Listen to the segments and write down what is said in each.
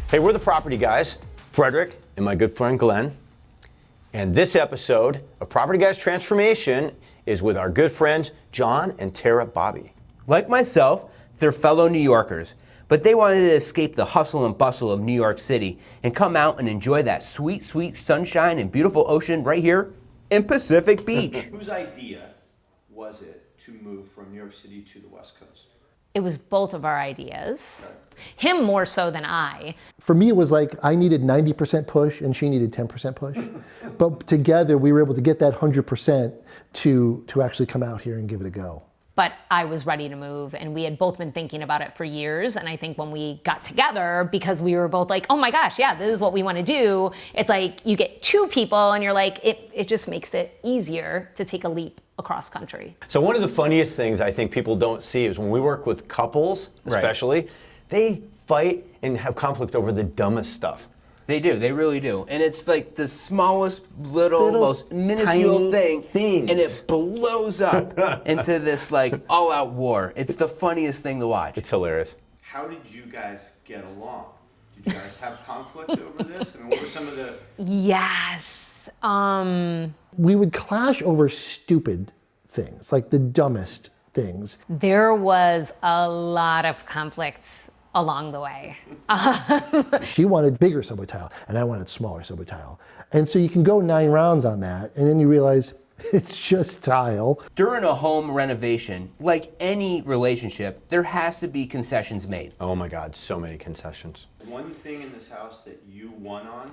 Hey, we're the Property Guys, Frederick and my good friend Glenn. And this episode of Property Guys Transformation is with our good friends John and Tara Bobby. Like myself, they're fellow New Yorkers, but they wanted to escape the hustle and bustle of New York City and come out and enjoy that sweet, sweet sunshine and beautiful ocean right here in Pacific Beach. Whose idea was it to move from New York City to the West Coast? It was both of our ideas. Him more so than I. For me, it was like I needed 90% push and she needed 10% push. But together, we were able to get that 100% to actually come out here and give it a go. But I was ready to move, and we had both been thinking about it for years. And I think when we got together, because we were both like, oh my gosh, yeah, this is what we want to do. It's like you get two people and you're like, it just makes it easier to take a leap across country. So one of the funniest things I think people don't see is when we work with couples, especially, they fight and have conflict over the dumbest stuff. They do, they really do. And it's like the smallest, little most minuscule thing, and it blows up into this like all-out war. It's the funniest thing to watch. It's hilarious. How did you guys get along? Did you guys have conflict over this? I mean, what were some of the... Yes. We would clash over stupid things, like the dumbest things. There was a lot of conflict along the way. She wanted bigger subway tile, and I wanted smaller subway tile. And so you can go 9 rounds on that, and then you realize it's just tile. During a home renovation, like any relationship, there has to be concessions made. Oh my God, so many concessions. One thing in this house that you won on,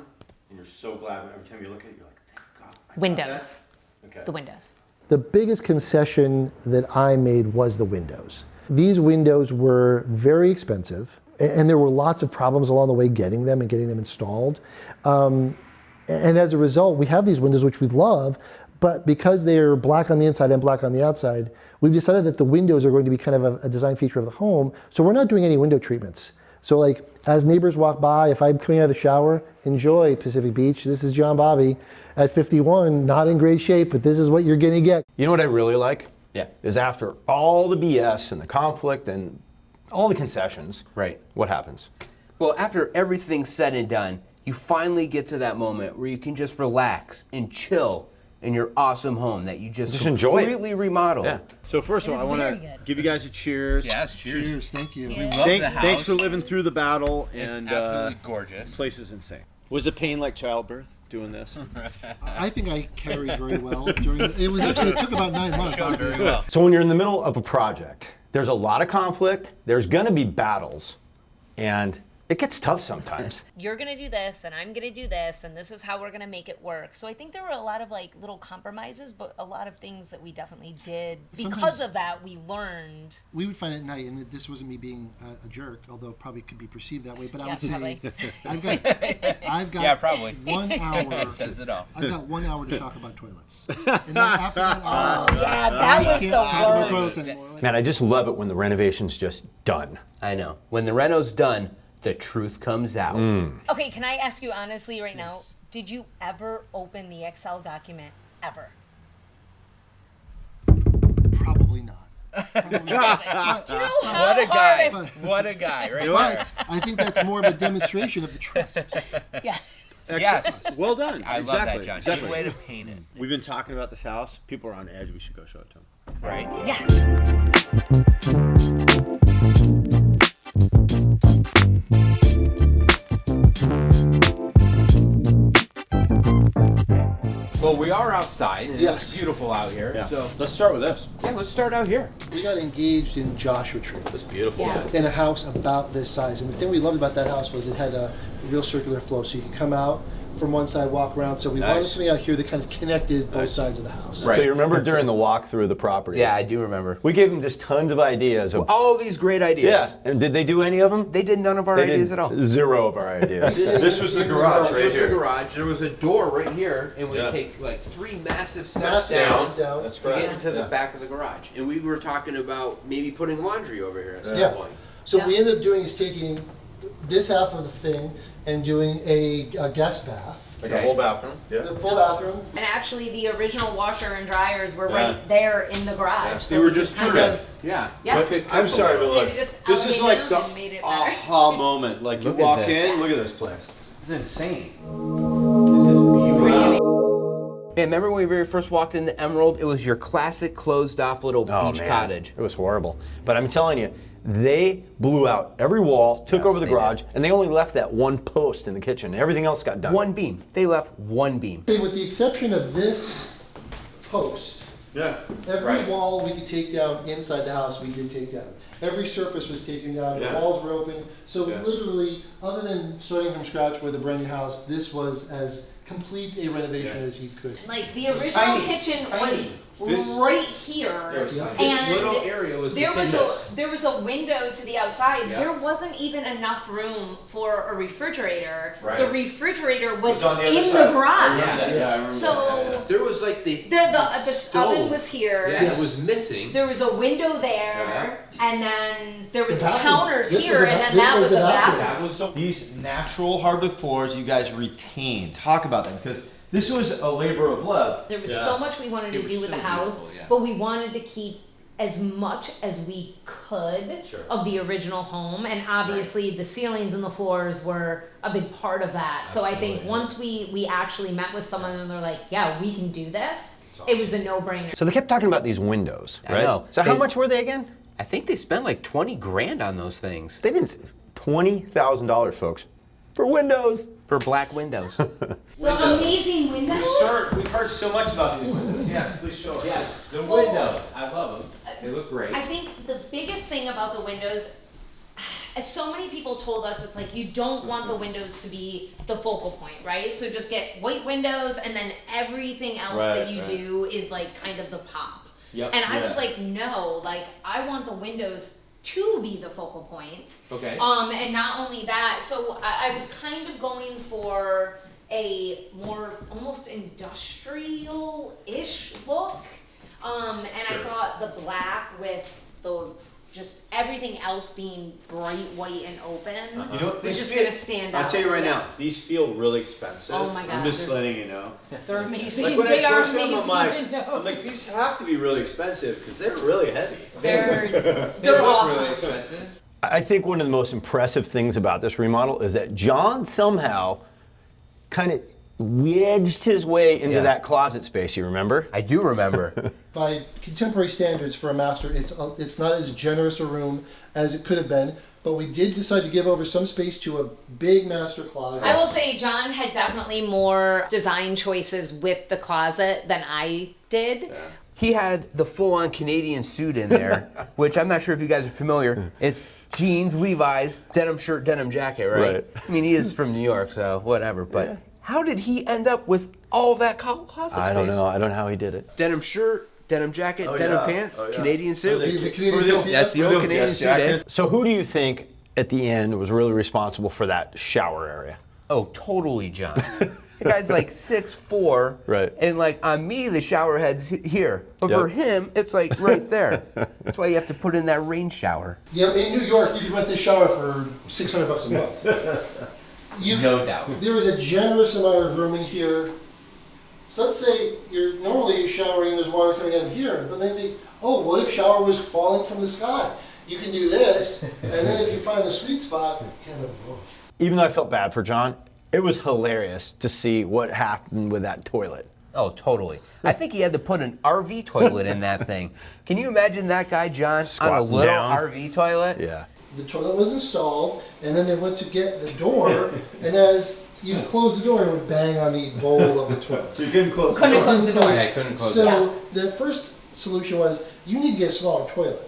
and you're so glad when every time you look at it, you're like, thank God. I got Windows. that. Okay. The windows. The biggest concession that I made was the windows. These windows were very expensive, and there were lots of problems along the way getting them and getting them installed. And as a result, we have these windows, which we love, but because they're black on the inside and black on the outside, we've decided that the windows are going to be kind of a design feature of the home, so we're not doing any window treatments. So like, as neighbors walk by, if I'm coming out of the shower, enjoy Pacific Beach. This is John Bobby at 51, not in great shape, but this is what you're gonna get. You know what I really like? Yeah. Is after all the BS and the conflict and all the concessions, Right. what happens? Well, after everything's said and done, you finally get to that moment where you can just relax and chill in your awesome home that you just enjoy it. completely remodeled. Yeah. So first of all, I want to give you guys a cheers. Yes, cheers. Cheers, thank you. We love the house. Thanks for living through the battle. It's And absolutely gorgeous. the place is insane. Was it pain like childbirth doing this? I think I carried very well during it took about 9 months. Very well. So when you're in the middle of a project, there's a lot of conflict, there's gonna be battles, and it gets tough sometimes. You're gonna do this, and I'm gonna do this, and this is how we're gonna make it work. So I think there were a lot of like little compromises, but a lot of things that we definitely did. Because Sometimes- of that, we learned. We would find at night, and this wasn't me being a jerk, although it probably could be perceived that way, but I Yeah, would say, probably. I've got Yeah, probably. 1 hour. Says it all. I've got 1 hour to talk about toilets. And then after that hour, Yeah, that was can't the talk about worst. toilets anymore. Like, Man, I just love it when the renovation's just done. I know. When the reno's done, the truth comes out. Okay, can I ask you honestly right now? Did you ever open the Excel document ever? Probably not. Do you know how What a hard guy. it- What a guy, right there. But I think that's more of a demonstration of the trust. Yeah. Yes. Well done. I exactly. love that, John. Exactly. Good way to paint it, We've been talking about this house. People are on edge. We should go show it to them. right? Yes. Well, we are outside, and Yes. it's beautiful out here. Yeah. So, Let's start with this. yeah, let's start out here. We got engaged in Joshua Tree It's beautiful. Yeah. in a house about this size. And the thing we loved about that house was it had a real circular flow. So you could come out from one side, walk around. So we wanted Nice. something out here that kind of connected both sides of the house. Right. So you remember during the walk through the property? Yeah, I do remember. We gave them just tons of ideas of. All these great ideas. Yeah, and did they do any of them? They did none of our They ideas did at all. 0 of our ideas. This was the garage right This was the here. garage. There was a door right here, and we Yeah. take like 3 massive steps Massive down steps down. That's to get correct. into the Yeah. back of the garage. And we were talking about maybe putting laundry over here at some Yeah. point. So Yeah. what we ended up doing is taking this half of the thing and doing a guest bath. Like a whole bathroom. Yeah. The full bathroom. And actually, the original washer and dryers were Yeah. right there in the garage. Yeah. So They were we just kind turned. of Yeah. Yeah. Okay, I'm sorry, but look, Maybe just this is elevate like them the and made it better. aha moment. Like you Look at walk this. in, look at this place. It's insane. Man, remember when we very first walked into Emerald? It was your classic closed-off little beach cottage. It was horrible. But I'm telling you, they blew out every wall, took Yes, over the they garage, and they only left that one post in the kitchen. Everything else got done. One beam. They left one beam. With the exception of this post, Yeah. every wall we could take down inside the house, we did take down. Every surface was taken down, Yeah. the walls were open. So Yeah. literally, other than starting from scratch with a brand new house, this was as complete a renovation as you could. Like the original tiny, kitchen tiny. was This- right here, It was tiny. and This little area was there was this. there was a window to the outside. Yeah. There wasn't even enough room for a refrigerator. Right. The refrigerator was on the other in side. the garage. Yeah, I remember So that. There was like the the stove. oven was here. Yeah, Yes. it was missing. There was a window there, and then there was The bathroom. counters This was here, a- and then this that was was the a bathroom. bathroom. That was so. These natural hardwood floors you guys retained. Talk about them because this was a labor of love. There was Yeah. so much we wanted to It was do with so the house, beautiful, yeah. but we wanted to keep as much as we could Sure. of the original home, and obviously the ceilings and the floors were a big part of that. So I think Absolutely. once we actually met with someone and they're like, yeah, we can do this, It's it was a no-brainer. So they kept talking about these windows, I right? know. So how They- much were they again? I think they spent like 20 grand on those things They didn't. $20,000, folks, for windows. for black windows. The amazing windows. We've heard so much about these windows. Yes, please show us. Yeah, the Well- windows. I love them. They look great. I think the biggest thing about the windows, as so many people told us, it's like you don't want the windows to be the focal point, right? So just get white windows, and then everything else that Right, you right. do is like kind of the pop. Yep. And I was Yeah. like, no, like I want the windows to be the focal point. Okay. And not only that, so I was kind of going for a more almost industrial-ish look. And I thought the black with the just everything else being bright white and open You know what? was They just feel- gonna stand out. I'll tell you right Yeah. now, these feel really expensive. Oh my God, I'm just they're- letting you know. They're amazing. Like when They I are first saw them, amazing windows. I'm like, these have to be really expensive because they're really heavy. they're They they're look awesome. really expensive. I think one of the most impressive things about this remodel is that John somehow kind of wedged his way into Yeah. that closet space. You remember? I do remember. By contemporary standards for a master, it's not as generous a room as it could have been, but we did decide to give over some space to a big master closet. I will say John had definitely more design choices with the closet than I did. He had the full-on Canadian suit in there, which I'm not sure if you guys are familiar. It's jeans, Levi's, denim shirt, denim jacket, right? Right. I mean, he is from New York, so whatever. But how did he end up with all that closet space? I don't know. I don't know how he did it. Denim shirt, denim jacket, Oh, denim yeah. pants, Oh, yeah. Canadian suit. The Canadian Or the- tuxedo? That's the old Or the Canadian dress suit, eh? jacket. So who do you think at the end was really responsible for that shower area? Oh, totally, John. The guy's like 6'4", Right. and like on me, the shower head's here, but for Yep. him, it's like right there. That's why you have to put in that rain shower. Yeah, in New York, you could rent this shower for $600 a month. No doubt. There is a generous amount of room in here. So let's say you're showering and there's water coming out of here, but then think, oh, what if shower was falling from the sky? You can do this, and then if you find the sweet spot, you can have them both. Even though I felt bad for John, it was hilarious to see what happened with that toilet. Oh, totally. I think he had to put an RV toilet in that thing. Can you imagine that guy, John, on a Squatting little down. RV toilet? Yeah. The toilet was installed, and then they went to get the door, and as you close the door, it would bang on the bowl of the toilet. So you couldn't close Couldn't the door. close the door. Yeah, I couldn't close So the first solution was you need to get a smaller toilet.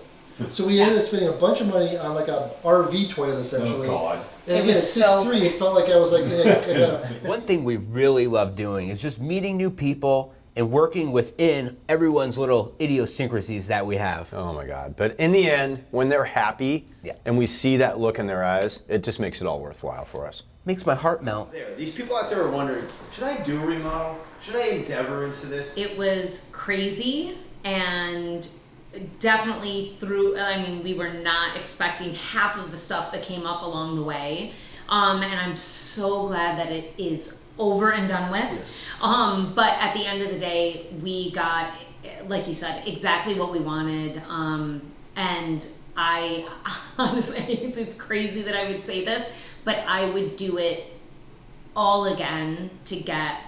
So we ended up spending a bunch of money on like a RV toilet essentially. Oh, God. And It again, at was so- 6'3", it felt like I was like One thing we really love doing is just meeting new people and working within everyone's little idiosyncrasies that we have. Oh my God. But in the end, when they're happy Yeah. and we see that look in their eyes, it just makes it all worthwhile for us. Makes my heart melt. There, these people out there are wondering, should I do a remodel? Should I endeavor into this? It was crazy and definitely we were not expecting half of the stuff that came up along the way. And I'm so glad that it is over and done with. But at the end of the day, we got, like you said, exactly what we wanted. And I honestly, it's crazy that I would say this, but I would do it all again to get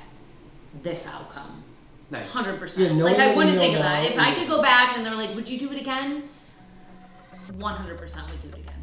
this outcome. Nice. 100%. Yeah, knowing like I what wouldn't we think know of that. now If I could go back and they're like, would you do it again? 100% would do it again.